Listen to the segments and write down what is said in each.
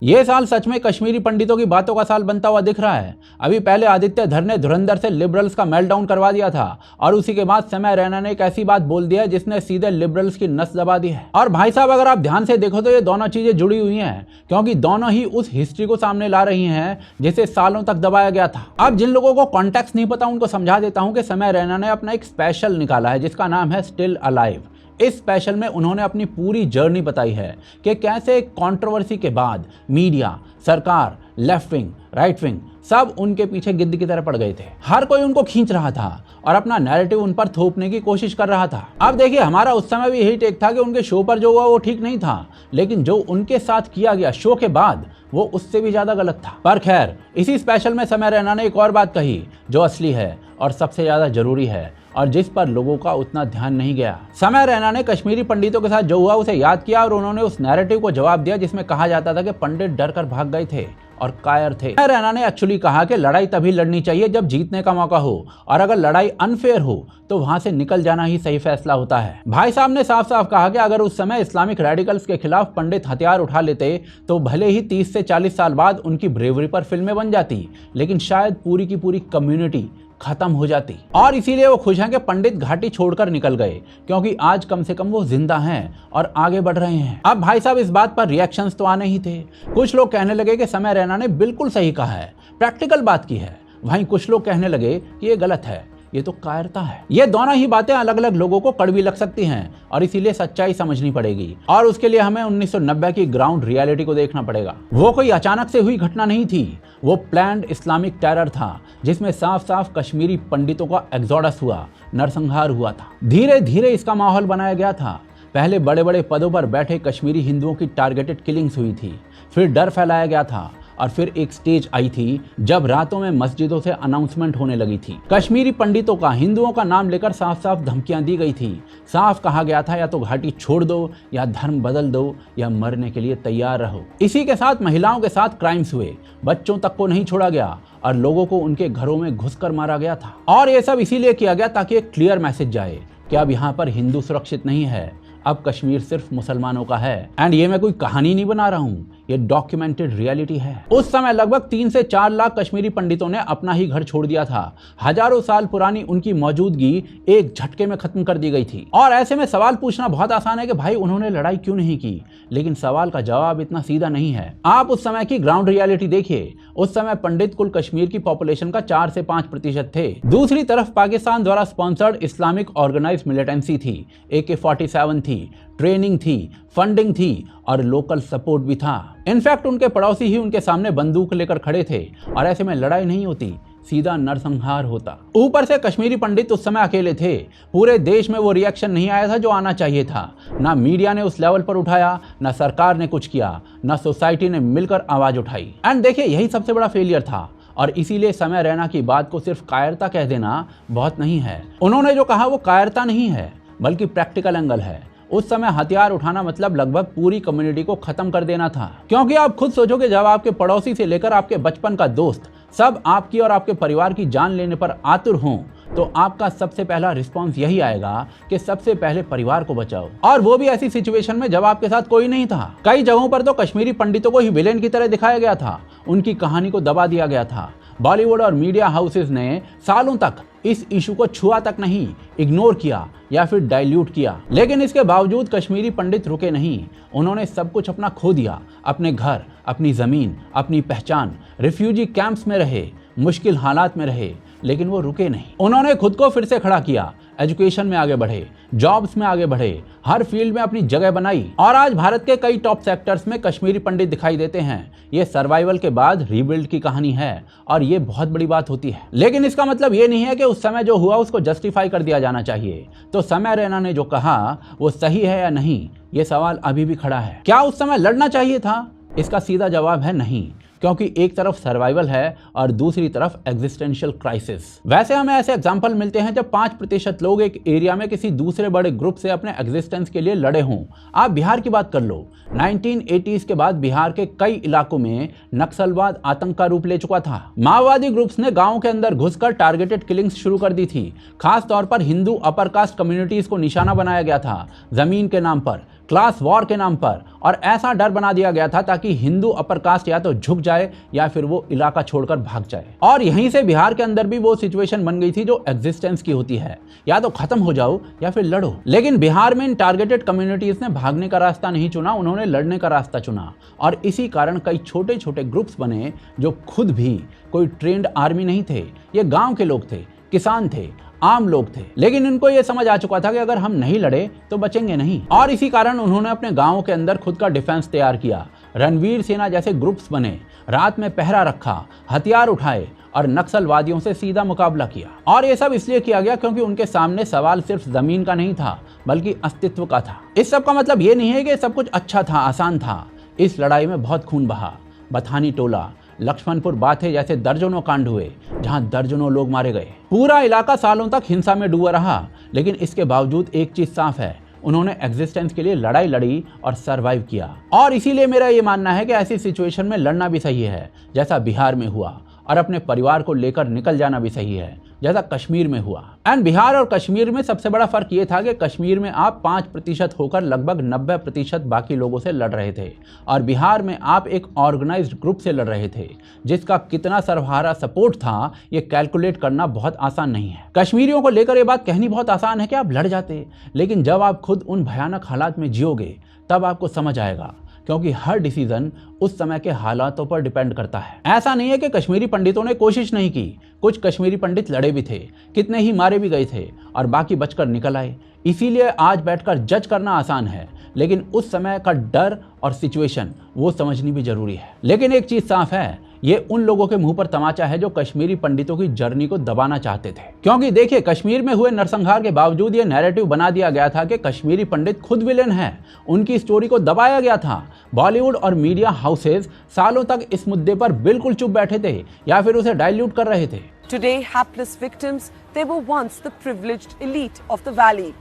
ये साल सच में कश्मीरी पंडितों की बातों का साल बनता हुआ दिख रहा है। अभी पहले आदित्य धर ने धुरंधर से लिबरल्स का मेल्टडाउन करवा दिया था और उसी के बाद समय रैना ने एक ऐसी बात बोल दी है जिसने सीधे लिबरल्स की नस दबा दी है। और भाई साहब, अगर आप ध्यान से देखो तो ये दोनों चीजें जुड़ी हुई हैं, क्योंकि दोनों ही उस हिस्ट्री को सामने ला रही हैं जिसे सालों तक दबाया गया था। अब जिन लोगों को कॉन्टेक्स्ट नहीं पता उनको समझा देता हूं कि समय रैना ने अपना एक स्पेशल निकाला है जिसका नाम है स्टिल अलाइव। इस स्पेशल में उन्होंने अपनी पूरी जर्नी बताई है कि कैसे एक कंट्रोवर्सी के बाद मीडिया, सरकार, लेफ्ट विंग, राइट विंग सब उनके पीछे गिद्ध की तरह पड़ गए थे। हर कोई उनको खींच रहा था और अपना नैरेटिव उन पर थोपने की कोशिश कर रहा था। अब देखिए, हमारा उस समय भी यही टेक था कि उनके शो पर जो हुआ वो ठीक नहीं था, लेकिन जो उनके साथ किया गया शो के बाद वो उससे भी ज्यादा गलत था। पर खैर, इसी स्पेशल में समय रैना ने एक और बात कही जो असली है और सबसे ज्यादा जरूरी है और जिस पर लोगों का उतना ध्यान नहीं गया। समय रैना ने कश्मीरी पंडितों के साथ जो हुआ उसे याद किया और उन्होंने उस नैरेटिव को जवाब दिया जिसमें कहा जाता था कि पंडित डर कर भाग गए थे और कायर थे। समय रैना ने एक्चुअली कहा कि लड़ाई तभी लड़नी चाहिए जब जीतने का मौका हो, और अगर लड़ाई अनफेयर हो तो वहां से निकल जाना ही सही फैसला होता है। भाई साहब ने साफ साफ कहा कि अगर उस समय इस्लामिक रेडिकल्स के खिलाफ पंडित हथियार उठा लेते तो भले ही 30 से 40 साल बाद उनकी ब्रेवरी पर फिल्में बन जाती, लेकिन शायद पूरी की पूरी कम्युनिटी खत्म हो जाती। और इसीलिए वो खुश हैं कि पंडित घाटी छोड़कर निकल गए, क्योंकि आज कम से कम वो जिंदा हैं और आगे बढ़ रहे हैं। अब भाई साहब, इस बात पर रिएक्शंस तो आने ही थे। कुछ लोग कहने लगे कि समय रैना ने बिल्कुल सही कहा है, प्रैक्टिकल बात की है। वहीं कुछ लोग कहने लगे कि ये गलत है, ये तो कायरता है। ये दोनों ही बातें अलग अलग लोगों को कड़वी लग सकती हैं और इसीलिए सच्चाई समझनी पड़ेगी, और उसके लिए हमें 1990 की ग्राउंड रियलिटी को देखना पड़ेगा। वो कोई अचानक से हुई घटना नहीं थी, वो प्लान्ड इस्लामिक टेरर था जिसमें साफ साफ कश्मीरी पंडितों का एग्जोडस हुआ, नरसंहार हुआ था। धीरे धीरे इसका माहौल बनाया गया था। पहले बड़े बड़े पदों पर बैठे कश्मीरी हिंदुओं की टारगेटेड किलिंग्स हुई थी, फिर डर फैलाया गया था, और फिर एक स्टेज आई थी जब रातों में मस्जिदों से अनाउंसमेंट होने लगी थी। कश्मीरी पंडितों का हिंदुओं का नाम लेकर साफ साफ धमकियां दी गई थी। साफ कहा गया था या तो घाटी छोड़ दो, या धर्म बदल दो, या मरने के लिए तैयार रहो। इसी के साथ महिलाओं के साथ क्राइम्स हुए, बच्चों तक को नहीं छोड़ा गया और लोगों को उनके घरों में घुसकर मारा गया था। और ये सब इसीलिए किया गया ताकि एक क्लियर मैसेज जाए कि अब यहाँ पर हिंदू सुरक्षित नहीं है, अब कश्मीर सिर्फ मुसलमानों का है। एंड ये मैं कोई कहानी नहीं बना रहा हूँ, ये डॉक्यूमेंटेड रियलिटी है। उस समय लगभग 3 से 4 लाख कश्मीरी पंडितों ने अपना ही घर छोड़ दिया था। हजारों साल पुरानी उनकी मौजूदगी एक झटके में खत्म कर दी गई थी। और ऐसे में सवाल पूछना बहुत आसान है कि भाई उन्होंने लड़ाई क्यों नहीं की, लेकिन सवाल का जवाब इतना सीधा नहीं है। आप उस समय की ग्राउंड रियलिटी देखिए। उस समय पंडित कुल कश्मीर की पॉपुलेशन का 4 से 5% थे। दूसरी तरफ पाकिस्तान द्वारा स्पॉन्सर्ड इस्लामिक ऑर्गेनाइज्ड मिलिटेंसी थी, AK-47 थी, ट्रेनिंग थी, फंडिंग थी और लोकल सपोर्ट भी था। इनफैक्ट उनके पड़ोसी ही उनके सामने बंदूक लेकर खड़े थे और ऐसे में लड़ाई नहीं होती, सीधा नरसंहार होता। ऊपर से कश्मीरी पंडित उस समय अकेले थे। पूरे देश में वो रिएक्शन नहीं आया था जो आना चाहिए था। ना मीडिया ने उस लेवल पर उठाया, ना सरकार ने कुछ किया, ना सोसाइटी ने मिलकर आवाज उठाई। एंड देखिए, यही सबसे बड़ा फेलियर था। और इसीलिए समय रैना की बात को सिर्फ कायरता कह देना बहुत नहीं है। उन्होंने जो कहा वो कायरता नहीं है, बल्कि प्रैक्टिकल एंगल है। उस समय हथियार उठाना मतलब लगभग पूरी कम्युनिटी को खत्म कर देना था। क्योंकि आप खुद सोचो कि जब आपके पड़ोसी से लेकर आपके बचपन का दोस्त सब आपकी और आपके परिवार की जान लेने पर आतुर हों, तो आपका सबसे पहला रिस्पांस यही आएगा कि सबसे पहले परिवार को बचाओ। और वो भी ऐसी सिचुएशन में जब आपके साथ कोई नहीं था। कई जगहों पर तो कश्मीरी पंडितों को ही विलेन की तरह दिखाया गया था, उनकी कहानी को दबा दिया गया था। बॉलीवुड और मीडिया हाउसेस ने सालों तक इस इशू को छुआ तक नहीं, इग्नोर किया या फिर डाइल्यूट किया। लेकिन इसके बावजूद कश्मीरी पंडित रुके नहीं। उन्होंने सब कुछ अपना खो दिया, अपने घर, अपनी जमीन, अपनी पहचान। रिफ्यूजी कैंप्स में रहे, मुश्किल हालात में रहे, लेकिन वो रुके नहीं। उन्होंने खुद को फिर से खड़ा किया, एजुकेशन में आगे बढ़े, जॉब्स में आगे बढ़े, हर फील्ड में अपनी जगह बनाई। और आज भारत के कई टॉप सेक्टर्स में कश्मीरी पंडित दिखाई देते हैं। ये सर्वाइवल के बाद रीबिल्ड की कहानी है और ये बहुत बड़ी बात होती है। लेकिन इसका मतलब ये नहीं है कि उस समय जो हुआ उसको जस्टिफाई कर दिया जाना चाहिए। तो समय रैना ने जो कहा वो सही है या नहीं, ये सवाल अभी भी खड़ा है। क्या उस समय लड़ना चाहिए था? इसका सीधा जवाब है नहीं, क्योंकि एक तरफ सर्वाइवल है और दूसरी तरफ एग्जिस्टेंशियल क्राइसिस। वैसे हमें ऐसे एग्जाम्पल मिलते हैं जब 5% लोग एक एरिया में किसी दूसरे बड़े ग्रुप से अपने एग्जिस्टेंस के लिए लड़े हों। आप बिहार की बात कर लो। 1980s के बाद बिहार के कई इलाकों में नक्सलवाद आतंक का रूप ले चुका था। माओवादी ग्रुप्स ने गाँव के अंदर घुसकर टारगेटेड किलिंग्स शुरू कर दी थी। खास तौर पर हिंदू अपर कास्ट कम्युनिटीज को निशाना बनाया गया था। जमीन के नाम पर, क्लास वॉर के नाम पर, और ऐसा डर बना दिया गया था ताकि हिंदू अपर कास्ट या तो झुक जाए या फिर वो इलाका छोड़कर भाग जाए। और यहीं से बिहार के अंदर भी वो सिचुएशन बन गई थी जो एग्जिस्टेंस की होती है, या तो खत्म हो जाओ या फिर लड़ो। लेकिन बिहार में इन टारगेटेड कम्युनिटीज ने भागने का रास्ता नहीं चुना, उन्होंने लड़ने का रास्ता चुना। और इसी कारण कई छोटे छोटे ग्रुप्स बने जो खुद भी कोई ट्रेंड आर्मी नहीं थे, ये गांव के लोग थे, किसान थे, आम लोग थे। लेकिन इनको ये समझ आ चुका था कि अगर हम नहीं लड़े तो बचेंगे नहीं, और इसी कारण उन्होंने अपने गांवों के अंदर खुद का डिफेंस तैयार किया। रणवीर सेना जैसे ग्रुप्स बने, रात में पहरा रखा, हथियार उठाए और नक्सलवादियों से सीधा मुकाबला किया। और ये सब इसलिए किया गया क्योंकि उनके सामने सवाल सिर्फ जमीन का नहीं था बल्कि अस्तित्व का था। इस सब का मतलब ये नहीं है कि सब कुछ अच्छा था, आसान था। इस लड़ाई में बहुत खून बहा। बथानी टोला, लक्ष्मणपुर बाथे जैसे दर्जनों कांड हुए जहां दर्जनों लोग मारे गए। पूरा इलाका सालों तक हिंसा में डूबा रहा, लेकिन इसके बावजूद एक चीज साफ है, उन्होंने एग्जिस्टेंस के लिए लड़ाई लड़ी और सरवाइव किया। और इसीलिए मेरा ये मानना है कि ऐसी सिचुएशन में लड़ना भी सही है जैसा बिहार में हुआ, और अपने परिवार को लेकर निकल जाना भी सही है जैसा कश्मीर में हुआ। एंड बिहार और कश्मीर में सबसे बड़ा फर्क ये था कि कश्मीर में आप 5% होकर लगभग 90% बाकी लोगों से लड़ रहे थे, और बिहार में आप एक ऑर्गेनाइज्ड ग्रुप से लड़ रहे थे जिसका कितना सर्वहारा सपोर्ट था ये कैलकुलेट करना बहुत आसान नहीं है। कश्मीरियों को लेकर ये बात कहनी बहुत आसान है कि आप लड़ जाते, लेकिन जब आप खुद उन भयानक हालात में जियोगे तब आपको समझ आएगा, क्योंकि हर डिसीजन उस समय के हालातों पर डिपेंड करता है। ऐसा नहीं है कि कश्मीरी पंडितों ने कोशिश नहीं की, कुछ कश्मीरी पंडित लड़े भी थे, कितने ही मारे भी गए थे और बाकी बचकर निकल आए। इसीलिए आज बैठकर जज करना आसान है, लेकिन उस समय का डर और सिचुएशन वो समझनी भी जरूरी है। लेकिन एक चीज साफ है, ये उन लोगों के मुंह पर तमाचा है जो कश्मीरी पंडितों की जर्नी को दबाना चाहते थे। क्योंकि देखिए, कश्मीर में हुए नरसंहार के बावजूद ये नैरेटिव बना दिया गया था कि कश्मीरी पंडित खुद विलेन हैं, उनकी स्टोरी को दबाया गया था। बॉलीवुड और मीडिया हाउसेज सालों तक इस मुद्दे पर बिल्कुल चुप बैठे थे या फिर उसे डाइल्यूट कर रहे थे। Today, hapless victims, they were once the privileged elite of the valley.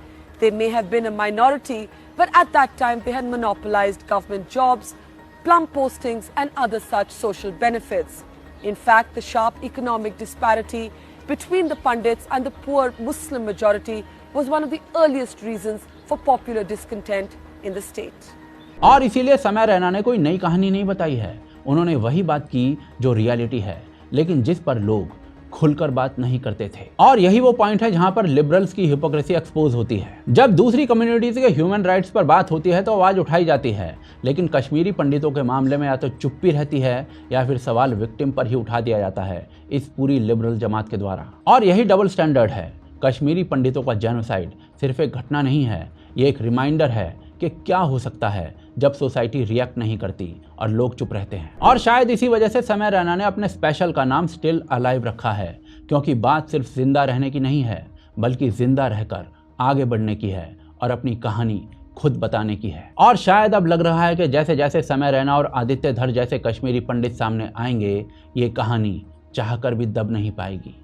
They may have been a minority, but at that time they had monopolized government jobs, plum postings and other such social benefits. In fact, the sharp economic disparity between the Pandits and the poor Muslim majority was one of the earliest reasons for popular discontent in the state. और इसीलिए समय रैना ने कोई नई कहानी नहीं बताई है, उन्होंने वही बात की जो रियलिटी है, लेकिन जिस पर लोग खुलकर बात नहीं करते थे। और यही वो पॉइंट है जहां पर लिबरल्स की हिपोक्रेसी एक्सपोज होती है। जब दूसरी कम्युनिटीज के ह्यूमन राइट्स पर बात होती है तो आवाज उठाई जाती है, लेकिन कश्मीरी पंडितों के मामले में या तो चुप्पी रहती है या फिर सवाल विक्टिम पर ही उठा दिया जाता है इस पूरी लिबरल जमात के द्वारा। और यही डबल स्टैंडर्ड है। कश्मीरी पंडितों का जेनोसाइड सिर्फ एक घटना नहीं है, ये एक रिमाइंडर है कि क्या हो सकता है जब सोसाइटी रिएक्ट नहीं करती और लोग चुप रहते हैं। और शायद इसी वजह से समय रैना ने अपने स्पेशल का नाम स्टिल अलाइव रखा है, क्योंकि बात सिर्फ जिंदा रहने की नहीं है बल्कि जिंदा रहकर आगे बढ़ने की है और अपनी कहानी खुद बताने की है। और शायद अब लग रहा है कि जैसे जैसे समय रैना और आदित्य धर जैसे कश्मीरी पंडित सामने आएंगे, ये कहानी चाहकर भी दब नहीं पाएगी।